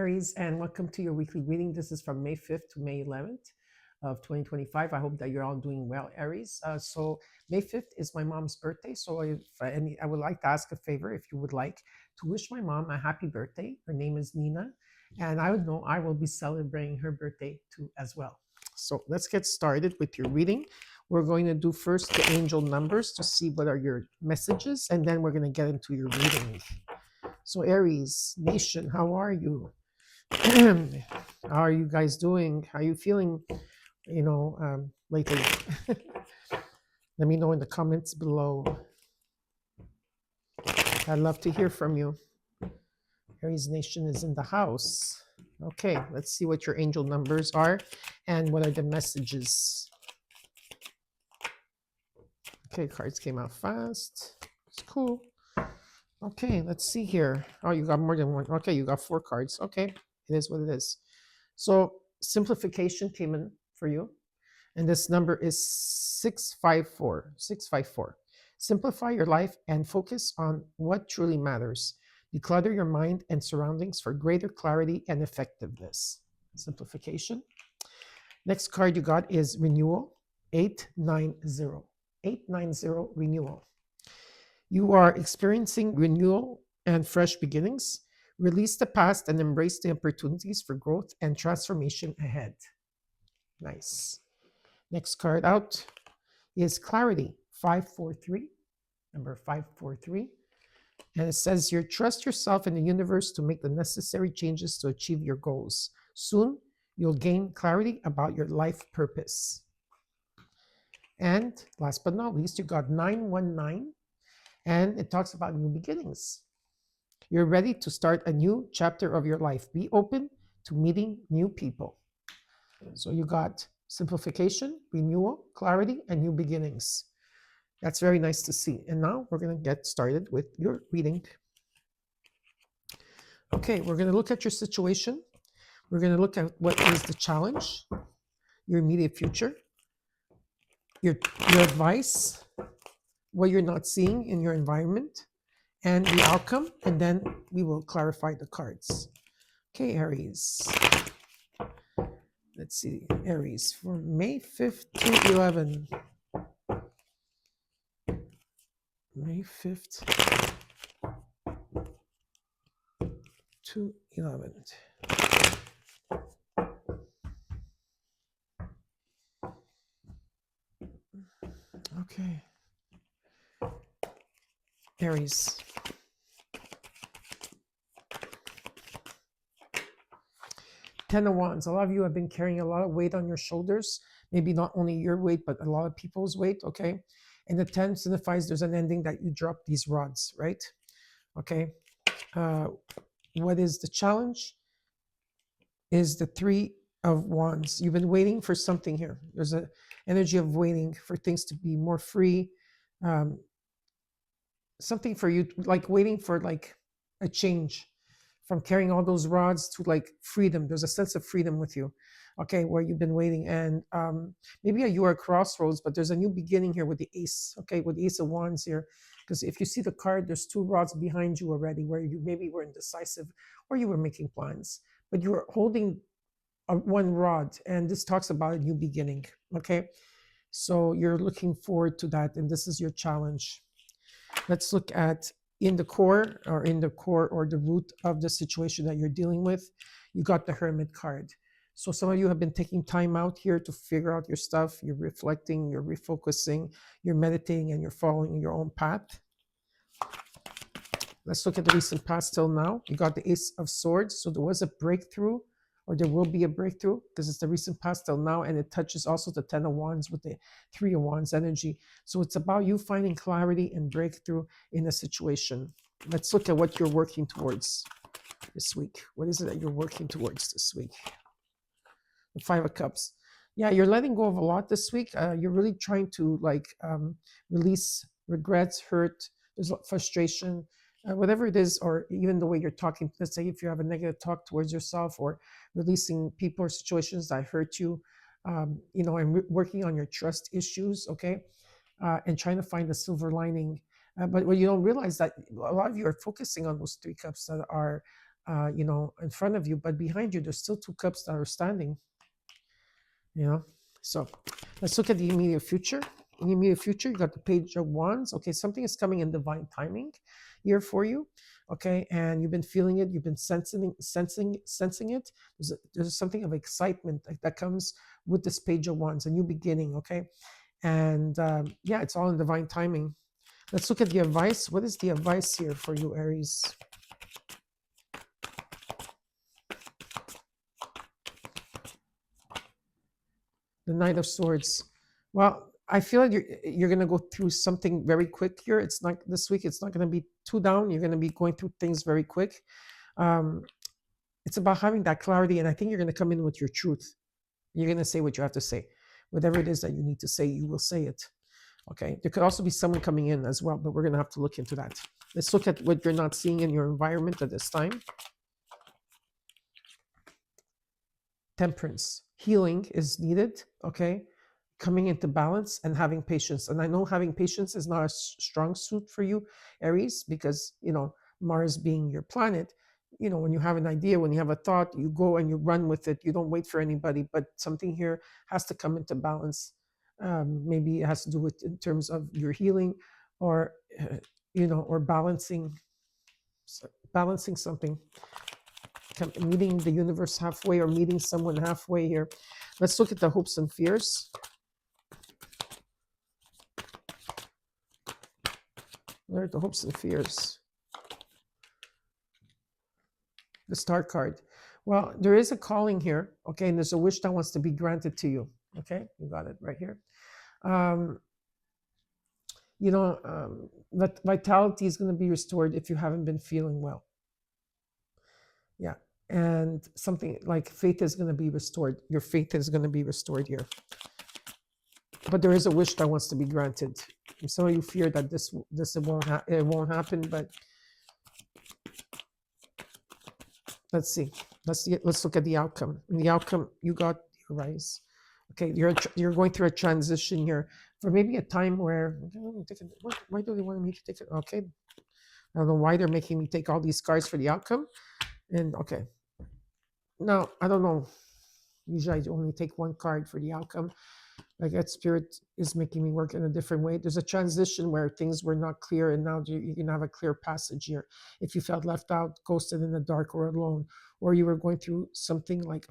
Aries, and welcome to your weekly reading. This is from May 5th to May 11th of 2025. I hope that you're all doing well, Aries. So May 5th is my mom's birthday. So I would like to ask a favor if you would like to wish my mom a happy birthday. Her name is Nina, and I would know I will be celebrating her birthday too as well. So let's get started with your reading. We're going to do first the angel numbers to see what are your messages, and then we're going to get into your reading. So Aries Nation, how are you? How are you guys doing? How are you feeling, lately? Let me know in the comments below. I'd love to hear from you. Aries Nation is in the house. Okay, let's see what your angel numbers are and what are the messages. Okay, cards came out fast. It's cool. Okay, let's see here. Oh, you got more than one. Okay, you got 4 cards. Okay, it is what it is. So simplification came in for you. And this number is 654. 654. Simplify your life and focus on what truly matters. Declutter your mind and surroundings for greater clarity and effectiveness. Simplification. Next card you got is renewal. 890. 890 renewal. You are experiencing renewal and fresh beginnings. Release the past and embrace the opportunities for growth and transformation ahead. Nice. Next card out is clarity. 543. Number 543. And it says here, trust yourself and the universe to make the necessary changes to achieve your goals. Soon, you'll gain clarity about your life purpose. And last but not least, you got 919. And it talks about new beginnings. You're ready to start a new chapter of your life. Be open to meeting new people. So you got simplification, renewal, clarity, and new beginnings. That's very nice to see. And now we're going to get started with your reading. Okay, we're going to look at your situation. We're going to look at what is the challenge, your immediate future, your advice, what you're not seeing in your environment, and the outcome, and then we will clarify the cards. Okay, Aries. Let's see, Aries, from May 5th to 11. May 5th to 11th. Okay. Aries. Ten of Wands. A lot of you have been carrying a lot of weight on your shoulders. Maybe not only your weight, but a lot of people's weight, okay? And the 10 signifies there's an ending that you drop these rods, right? Okay. What is the challenge? Is the 3 of Wands. You've been waiting for something here. There's an energy of waiting for things to be more free. Something for you, like waiting for like a change from carrying all those rods to like freedom. There's a sense of freedom with you, okay, where you've been waiting. And maybe you are at crossroads, but there's a new beginning here with the ace, okay, with the Ace of Wands here. Because if you see the card, there's 2 rods behind you already where you maybe were indecisive or you were making plans, but you were holding one rod, and this talks about a new beginning, okay? So you're looking forward to that, and this is your challenge. Let's look at in the core or the root of the situation that you're dealing with. You got the Hermit card. So some of you have been taking time out here to figure out your stuff. You're reflecting, you're refocusing, you're meditating, and you're following your own path. Let's look at the recent past till now. You got the Ace of Swords. So there was a breakthrough, or there will be a breakthrough, because it's the recent past till now, and it touches also the 10 of Wands with the 3 of Wands energy. So it's about you finding clarity and breakthrough in a situation. Let's look at what you're working towards this week. What is it that you're working towards this week? The 5 of Cups. Yeah, you're letting go of a lot this week. You're really trying to release regrets, hurt, there's frustration, whatever it is, or even the way you're talking. Let's say if you have a negative talk towards yourself, or releasing people or situations that hurt you, and working on your trust issues, okay, and trying to find the silver lining. But what you don't realize that a lot of you are focusing on those 3 cups that are in front of you, but behind you, there's still two cups that are standing, you know. So let's look at the immediate future. In the immediate future, you got the Page of Wands. Okay, something is coming in divine timing here for you. Okay, and you've been feeling it, you've been sensing it. There's something of excitement that comes with this Page of Wands, a new beginning. Okay, and yeah, it's all in divine timing. Let's look at the advice. What is the advice here for you, Aries? The Knight of Swords. Well, I feel like you're going to go through something very quick here. It's not this week. It's not going to be too down. You're going to be going through things very quick. It's about having that clarity, and I think you're going to come in with your truth. You're going to say what you have to say. Whatever it is that you need to say, you will say it. Okay. There could also be someone coming in as well, but we're going to have to look into that. Let's look at what you're not seeing in your environment at this time. Temperance. Healing is needed. Okay. Coming into balance and having patience. And I know having patience is not a strong suit for you, Aries, because, Mars being your planet, when you have an idea, when you have a thought, you go and you run with it. You don't wait for anybody, but something here has to come into balance. Maybe it has to do with in terms of your healing or, or balancing something, meeting the universe halfway or meeting someone halfway here. Let's look at the hopes and fears. What are the hopes and fears? The Star card. Well, there is a calling here, okay, and there's a wish that wants to be granted to you, okay? You got it right here. That vitality is going to be restored if you haven't been feeling well. Yeah, and something like faith is going to be restored. Your faith is going to be restored here. But there is a wish that wants to be granted. And some of you fear that this it won't happen, but let's see. Let's look at the outcome. In the outcome, you got your Rise. Okay, you're going through a transition here for maybe a time where why do they want me to take it? Okay, I don't know why they're making me take all these cards for the outcome. And okay, now I don't know. Usually I only take one card for the outcome. Like that Spirit is making me work in a different way. There's a transition where things were not clear, and now you can have a clear passage here. If you felt left out, ghosted in the dark, or alone, or you were going through something like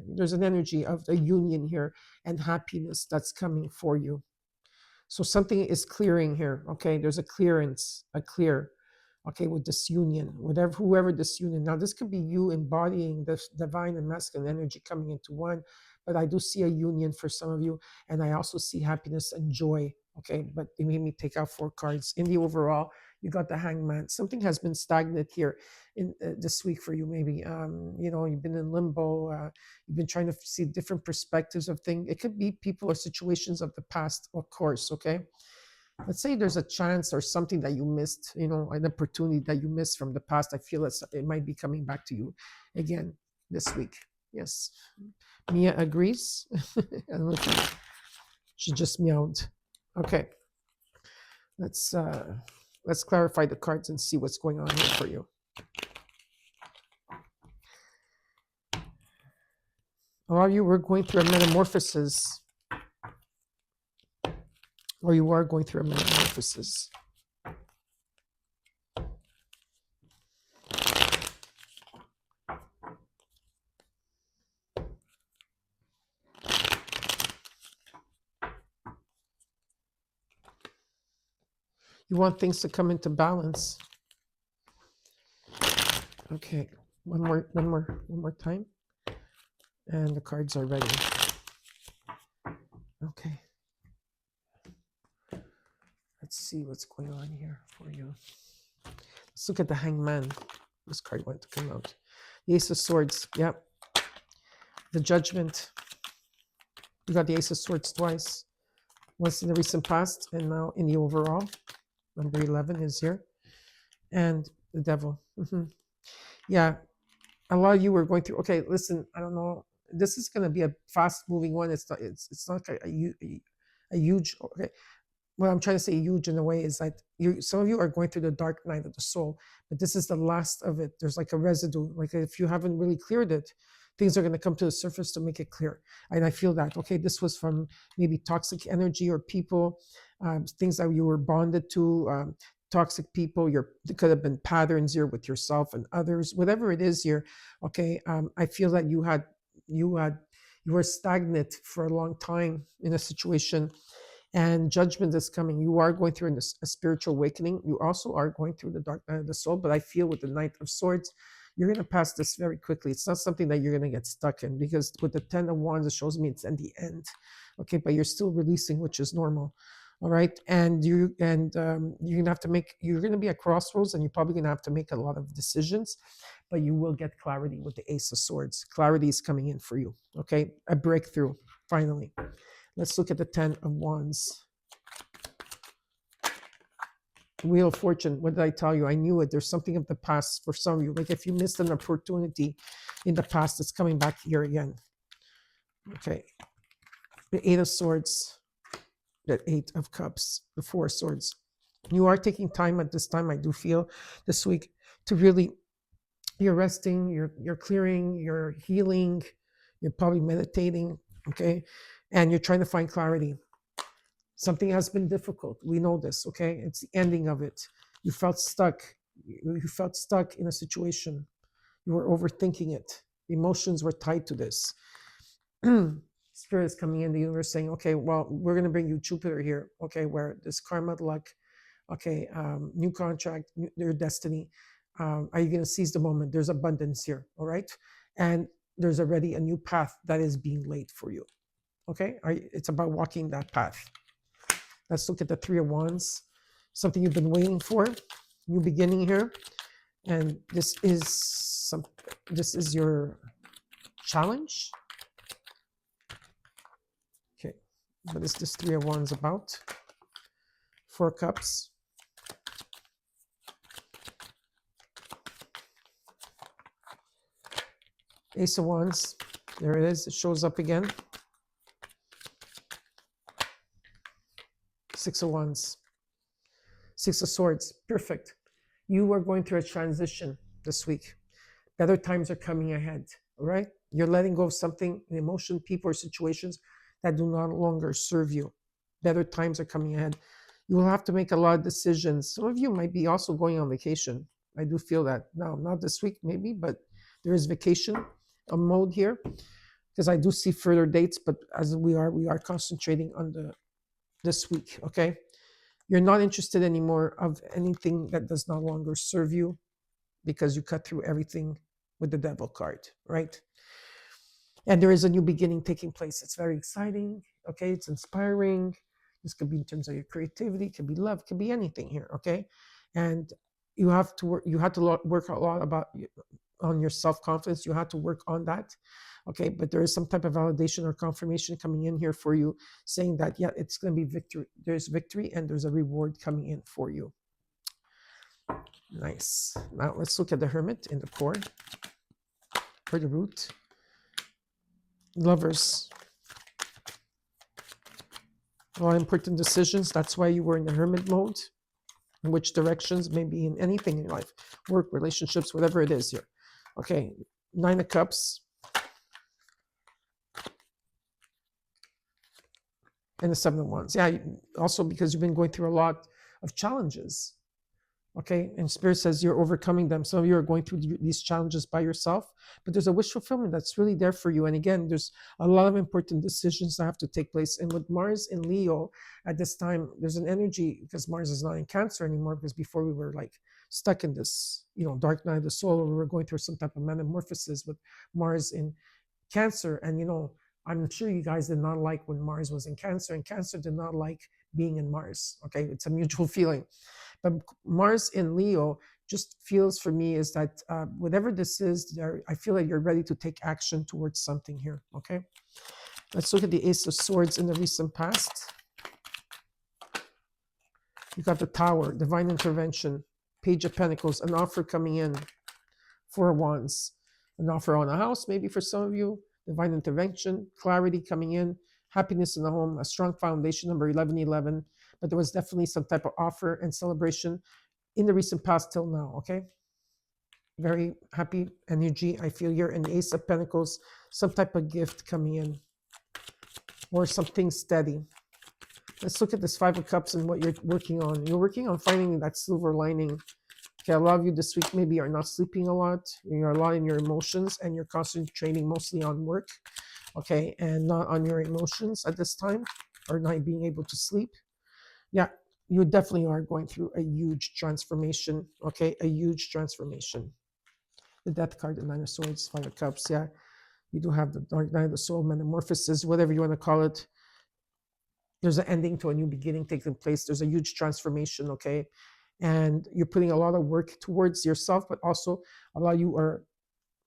there's an energy of a union here and happiness that's coming for you. So something is clearing here. Okay, there's a clearance, okay, with this union, whoever this union. Now, this could be you embodying the divine and masculine energy coming into one, but I do see a union for some of you, and I also see happiness and joy. Okay, but they made me take out 4 cards. In the overall, you got the Hangman. Something has been stagnant here in this week for you. Maybe you've been in limbo. You've been trying to see different perspectives of things. It could be people or situations of the past, of course. Okay. Let's say there's a chance or something that you missed, an opportunity that you missed from the past. I feel it might be coming back to you again this week. Yes. Mia agrees. She just meowed. Okay. Let's clarify the cards and see what's going on here for you. A lot of you were going through a metamorphosis. Or you are going through a metamorphosis. You want things to come into balance. Okay, one more time. And the cards are ready. Okay. Let's see what's going on here for you. Let's look at the Hangman. This card went to come out. The Ace of Swords. Yep. The Judgment. You got the Ace of Swords twice. Once in the recent past and now in the overall. Number 11 is here. And the Devil. Yeah. A lot of you were going through. Okay, listen, I don't know. This is going to be a fast moving one. It's not a huge. Okay. what I'm trying to say huge in a way is that some of you are going through the dark night of the soul, but this is the last of it. There's like a residue. Like if you haven't really cleared it, things are going to come to the surface to make it clear. And I feel that, okay, this was from maybe toxic energy or people, things that you were bonded to, toxic people. There could have been patterns here with yourself and others, whatever it is here. Okay. I feel that you were stagnant for a long time in a situation, and judgment is coming. You are going through a spiritual awakening. You also are going through the dark night of the soul, but I feel with the Knight of Swords, you're going to pass this very quickly. It's not something that you're going to get stuck in, because with the Ten of Wands, it shows me it's at the end. Okay, but you're still releasing, which is normal. All right, and you're going to be at crossroads, and you're probably going to have to make a lot of decisions, but you will get clarity with the Ace of Swords. Clarity is coming in for you. Okay, a breakthrough finally. Let's look at the Ten of Wands. Wheel of Fortune. What did I tell you? I knew it. There's something of the past for some of you. Like if you missed an opportunity in the past, it's coming back here again. Okay. The Eight of Swords. The Eight of Cups. The Four of Swords. You are taking time at this time, I do feel, this week, to really, you're resting, you're clearing, you're healing, you're probably meditating, okay? And you're trying to find clarity. Something has been difficult. We know this, okay? It's the ending of it. You felt stuck. You felt stuck in a situation. You were overthinking it. Emotions were tied to this. Spirit is coming in, the universe saying, okay, well, we're going to bring you Jupiter here, okay, where this karma, luck, okay, new contract, your destiny. Are you going to seize the moment? There's abundance here, all right? And there's already a new path that is being laid for you, okay? It's about walking that path. Let's look at the Three of Wands. Something you've been waiting for, new beginning here. And this is your challenge. Okay, what is this Three of Wands about? Four Cups. Ace of Wands. There it is. It shows up again. Six of Wands. Six of Swords. Perfect. You are going through a transition this week. Better times are coming ahead. All right? You're letting go of something, an emotion, people, or situations that do not longer serve you. Better times are coming ahead. You will have to make a lot of decisions. Some of you might be also going on vacation. I do feel that. No, not this week, maybe, but there is vacation mode here, because I do see further dates, but as we are concentrating on this week, okay? You're not interested anymore of anything that does no longer serve you, because you cut through everything with the Devil card, right? And there is a new beginning taking place. It's very exciting, okay? It's inspiring. This could be in terms of your creativity, it could be love, it could be anything here, okay? And you have to work a lot on your self-confidence. You have to work on that, okay? But there is some type of validation or confirmation coming in here for you, saying that, yeah, it's going to be victory. There's victory and there's a reward coming in for you. Nice. Now let's look at the Hermit in the core, or the root. Lovers. A lot of important decisions. That's why you were in the Hermit mode. In which directions, maybe in anything in your life, work, relationships, whatever it is here. Okay, Nine of Cups. And the Seven of Wands. Yeah, also because you've been going through a lot of challenges. Okay, and Spirit says you're overcoming them. Some of you are going through these challenges by yourself, but there's a wish fulfillment that's really there for you. And again, there's a lot of important decisions that have to take place. And with Mars in Leo at this time, there's an energy, because Mars is not in Cancer anymore, because before we were like stuck in this, dark night of the soul, or we were going through some type of metamorphosis with Mars in Cancer. And I'm sure you guys did not like when Mars was in Cancer, and Cancer did not like being in Mars. Okay, it's a mutual feeling. But Mars in Leo just feels for me is that whatever this is, I feel like you're ready to take action towards something here, okay? Let's look at the Ace of Swords in the recent past. You got the Tower, Divine Intervention, Page of Pentacles, an offer coming in, Four of Wands, an offer on a house, maybe for some of you, Divine Intervention, clarity coming in, happiness in the home, a strong foundation, number 1111, but there was definitely some type of offer and celebration in the recent past till now, okay? Very happy energy. I feel you're an Ace of Pentacles, some type of gift coming in or something steady. Let's look at this Five of Cups and what you're working on. You're working on finding that silver lining. Okay, a lot of you this week maybe are not sleeping a lot. You're a lot in your emotions and you're concentrating mostly on work, okay, and not on your emotions at this time, or not being able to sleep. Yeah, you definitely are going through a huge transformation, okay, a huge transformation. The Death card, the Nine of Swords, Five of Cups, yeah. You do have the Dark Night of the Soul, Metamorphosis, whatever you want to call it. There's an ending to a new beginning taking place. There's a huge transformation, okay? And you're putting a lot of work towards yourself, but also a lot of you are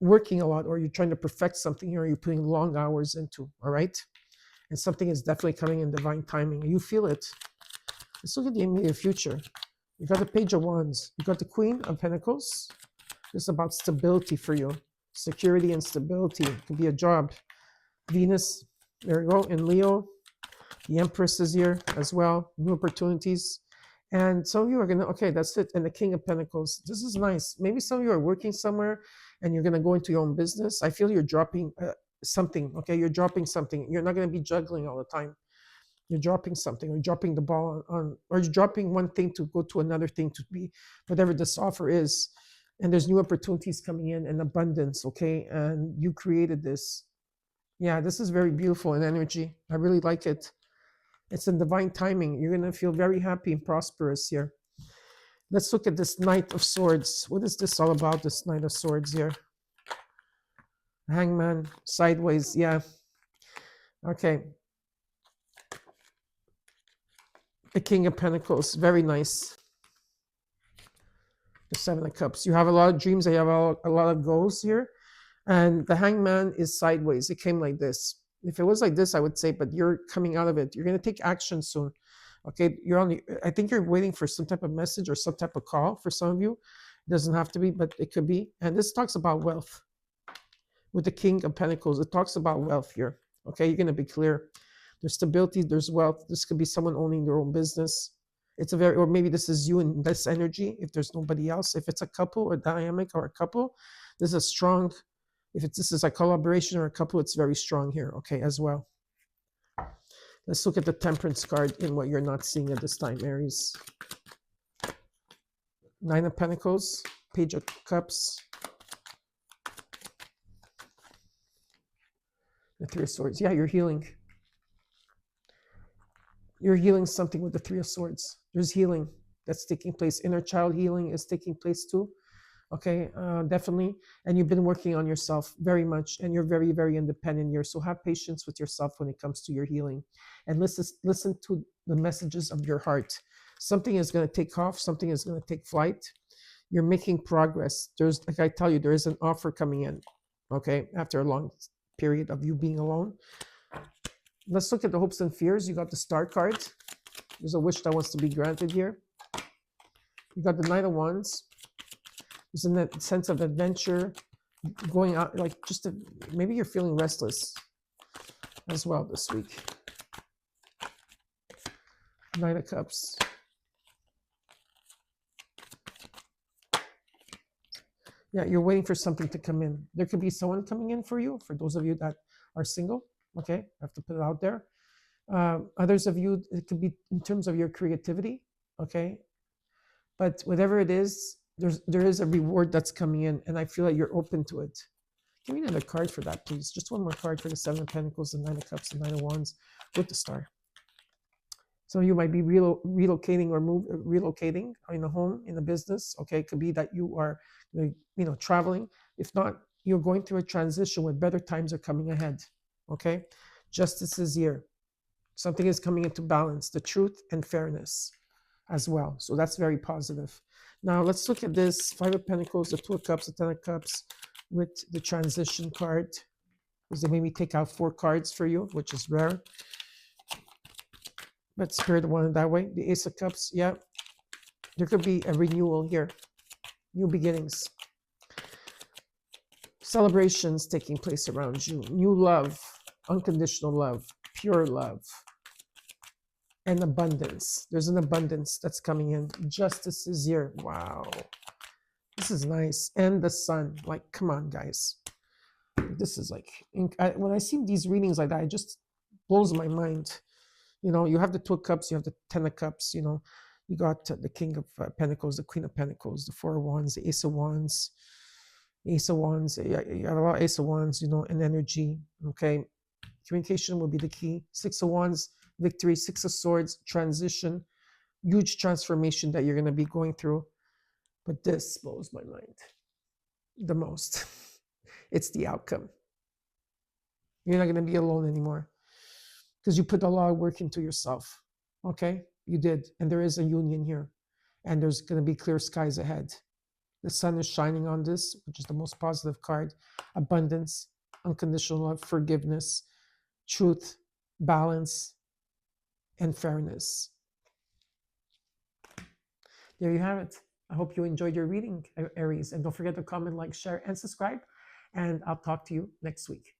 working a lot, or you're trying to perfect something, or you're putting long hours into, all right? And something is definitely coming in divine timing. You feel it. Let's look at the immediate future. You got the Page of Wands. You got the Queen of Pentacles. This is about stability for you. Security and stability. It could be a job. Venus, there we go, in Leo. The Empress is here as well. New opportunities. And some of you are going to, okay, that's it. And the King of Pentacles. This is nice. Maybe some of you are working somewhere and you're going to go into your own business. I feel you're dropping something, okay? You're dropping something. You're not going to be juggling all the time. You're dropping something, or dropping the ball on, or you're dropping one thing to go to another thing, to be whatever this offer is. And there's new opportunities coming in and abundance, okay? And you created this. Yeah, this is very beautiful in energy. I really like it. It's in divine timing. You're going to feel very happy and prosperous here. Let's look at this Knight of Swords. What is this all about, this Knight of Swords here? Hangman, sideways, yeah. Okay. The King of Pentacles, very nice. The Seven of Cups. You have a lot of dreams. You have a lot of goals here. And the Hangman is sideways. It came like this. If it was like this, I would say, but you're coming out of it. You're going to take action soon. Okay, you're on the, I think you're waiting for some type of message or some type of call for some of you. It doesn't have to be, but it could be. And this talks about wealth. With the King of Pentacles, it talks about wealth here. Okay, you're going to be clear. There's stability, there's wealth. This could be someone owning their own business. It's a very, or maybe this is you in this energy if there's nobody else. If it's a couple or dynamic or a couple, this is a strong, if it's, this is a collaboration or a couple, it's very strong here, okay, as well. Let's look at the Temperance card in what you're not seeing at this time, Aries. Nine of Pentacles, Page of Cups, the Three of Swords. Yeah, you're healing. You're healing something with the Three of Swords. There's healing that's taking place. Inner child healing is taking place too. Okay, definitely. And you've been working on yourself very much, and you're very, very independent here. So have patience with yourself when it comes to your healing, and listen to the messages of your heart. Something is going to take off. Something is going to take flight. You're making progress. There's, like I tell you, there is an offer coming in. Okay, after a long period of you being alone. Let's look at the hopes and fears. You got the Star card. There's a wish that wants to be granted here. You got the Knight of Wands. There's a sense of adventure, going out, like just maybe you're feeling restless as well this week. Knight of Cups. Yeah, you're waiting for something to come in. There could be someone coming in for you, for those of you that are single. Okay, I have to put it out there. Others of you, it could be in terms of your creativity. Okay, but whatever it is, there is a reward that's coming in, and I feel like you're open to it. Give me another card for that, please. Just one more card for the Seven of Pentacles, the Nine of Cups, the Nine of Wands, with the Star. Some of you might be relocating or relocating in a home, in a business. Okay, it could be that you are, traveling. If not, you're going through a transition where better times are coming ahead. Okay, justice is here. Something is coming into balance, the truth and fairness as well. So that's very positive. Now let's look at this Five of Pentacles, the Two of Cups, the Ten of Cups with the transition card. Because they made me take out 4 cards for you, which is rare. But Spirit wanted that way. The Ace of Cups, yeah. There could be a renewal here. New beginnings. Celebrations taking place around you. New love. Unconditional love. Pure love. and abundance. There's an abundance that's coming in. Justice is here. Wow. This is nice. And the sun. Like, come on, guys. This is like, when I see these readings like that, it just blows my mind. You know, you have the Two of Cups, you have the Ten of Cups, you know, you got the King of Pentacles, the Queen of Pentacles, the Four of Wands, the Ace of Wands, Ace of Wands, you have a lot of Ace of Wands, you know, and energy, okay? Communication will be the key. Six of Wands, victory. Six of Swords, transition, huge transformation that you're going to be going through. But this blows my mind the most. It's the outcome. You're not going to be alone anymore because you put a lot of work into yourself. Okay? You did. And there is a union here. And there's going to be clear skies ahead. The sun is shining on this, which is the most positive card. Abundance, unconditional love, forgiveness, truth, balance, and fairness. There you have it. I hope you enjoyed your reading, Aries. And don't forget to comment, like, share, and subscribe. And I'll talk to you next week.